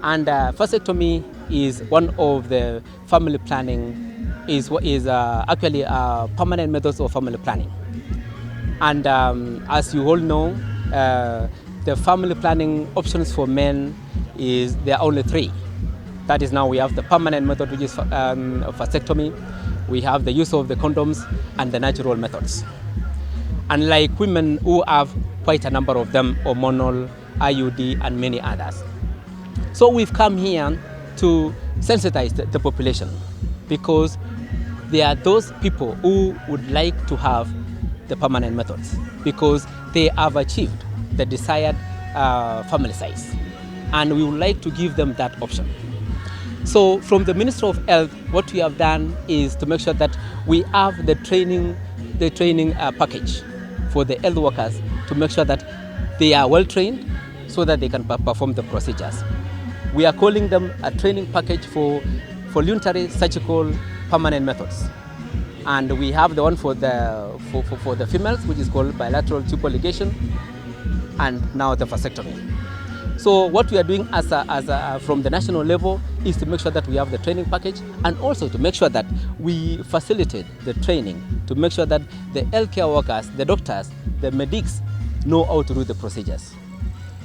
And vasectomy is one of the family planning, actually permanent methods of family planning. And as you all know, the family planning options for men there are only three. That is, now we have the permanent method, which is vasectomy. We have the use of the condoms and the natural methods. Unlike women who have quite a number of them, hormonal, IUD, and many others. So we've come here to sensitize the population, because there are those people who would like to have the permanent methods because they have achieved the desired family size, and we would like to give them that option. So from the Ministry of Health, what we have done is to make sure that we have the training package for the health workers, to make sure that they are well trained so that they can perform the procedures. We are calling them a training package for voluntary surgical permanent methods. And we have the one for the females, which is called bilateral tubal ligation, and now the vasectomy. So what we are doing from the national level is to make sure that we have the training package, and also to make sure that we facilitate the training, to make sure that the healthcare workers, the doctors, the medics know how to do the procedures.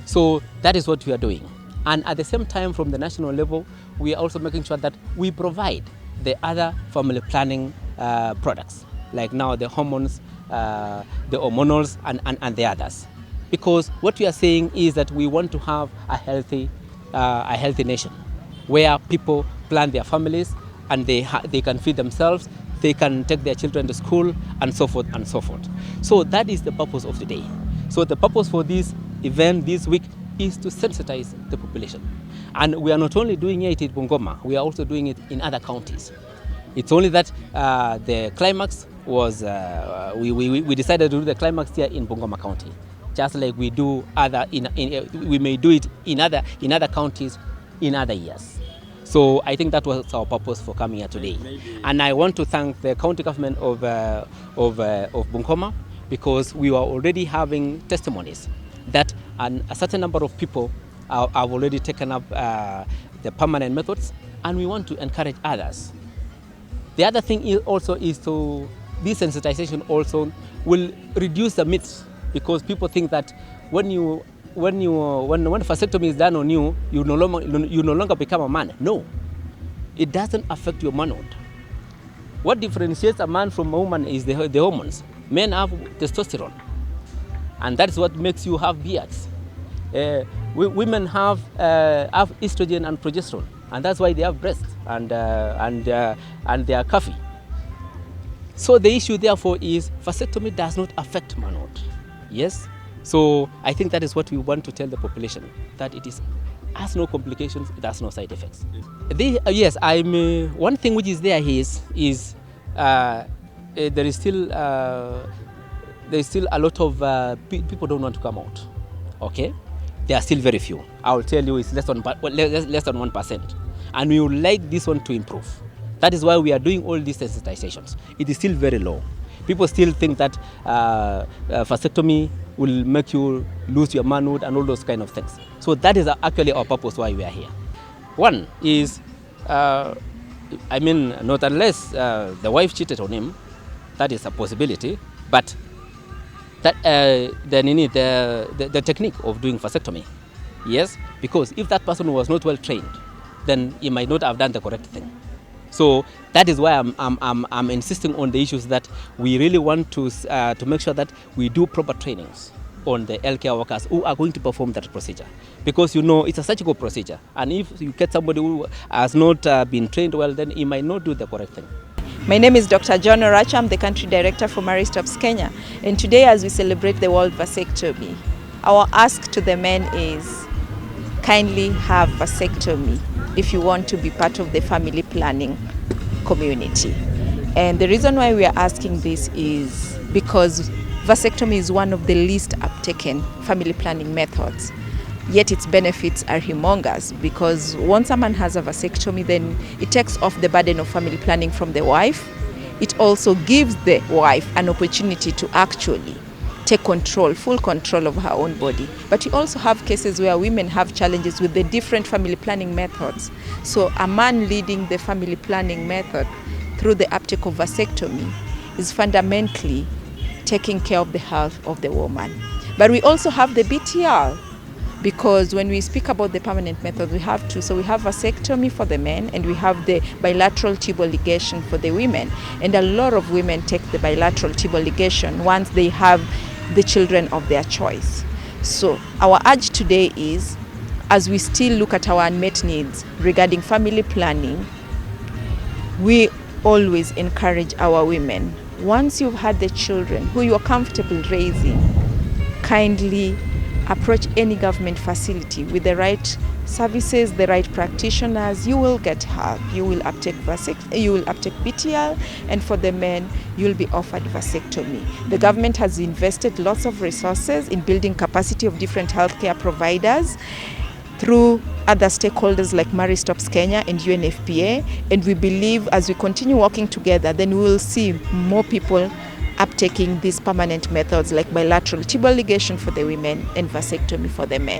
So that is what we are doing. And at the same time, from the national level, we are also making sure that we provide the other family planning products, like now the hormones, the hormonals, and the others. Because what we are saying is that we want to have a healthy nation, where people plan their families and they can feed themselves, they can take their children to school, and so forth and so forth. So that is the purpose of today. So the purpose for this event this week is to sensitize the population. And we are not only doing it in Bungoma, we are also doing it in other counties. It's only that the climax was, we decided to do the climax here in Bungoma County, just like we do we may do it in other counties in other years. So I think that was our purpose for coming here today. And I want to thank the county government of Bungoma, because we were already having testimonies that a certain number of people have already taken up the permanent methods, and we want to encourage others. The other thing also is to desensitization also will reduce the myths, because people think that when vasectomy is done on you, you no longer become a man. No, it doesn't affect your manhood. What differentiates a man from a woman is the hormones. Men have testosterone, and that's what makes you have beards. Women have estrogen and progesterone, and that's why they have breasts and they are curvy. So the issue therefore is vasectomy does not affect manhood. Yes. So I think that is what we want to tell the population, that has no complications, it has no side effects. Yes, one thing which is there is there is still a lot of people don't want to come out. Okay, there are still very few. I will tell you, it's less than 1%, and we would like this one to improve. That is why we are doing all these sensitizations. It is still very low. People still think that vasectomy will make you lose your manhood and all those kind of things. So that is actually our purpose why we are here. One is, not unless the wife cheated on him, that is a possibility, but that the technique of doing vasectomy, yes, because if that person was not well trained, then he might not have done the correct thing. So that is why I'm insisting on the issues that we really want to make sure that we do proper trainings on the healthcare workers who are going to perform that procedure, because it's a surgical procedure, and if you get somebody who has not been trained well, then he might not do the correct thing. My name is Dr. John Oracha. I'm the country director for Marriage Stops Kenya, and today, as we celebrate the World Vasectomy, our ask to the men is kindly have vasectomy if you want to be part of the family planning community. And the reason why we are asking this is because vasectomy is one of the least uptaken family planning methods, yet its benefits are humongous, because once a man has a vasectomy, then it takes off the burden of family planning from the wife. It also gives the wife an opportunity to actually take full control of her own body. But we also have cases where women have challenges with the different family planning methods. So a man leading the family planning method through the uptake of vasectomy is fundamentally taking care of the health of the woman. But we also have the BTL, because when we speak about the permanent method, we have two. So we have vasectomy for the men, and we have the bilateral tubal ligation for the women. And a lot of women take the bilateral tubal ligation once they have the children of their choice. So our urge today is, as we still look at our unmet needs regarding family planning, we always encourage our women, once you've had the children who you are comfortable raising, kindly approach any government facility with the right services, the right practitioners. You will get help. You will uptake BTL, and for the men, you'll be offered vasectomy. The government has invested lots of resources in building capacity of different healthcare providers through other stakeholders like Marriage Stops Kenya and UNFPA, and we believe as we continue working together, then we will see more people uptaking these permanent methods like bilateral tubal ligation for the women and vasectomy for the men.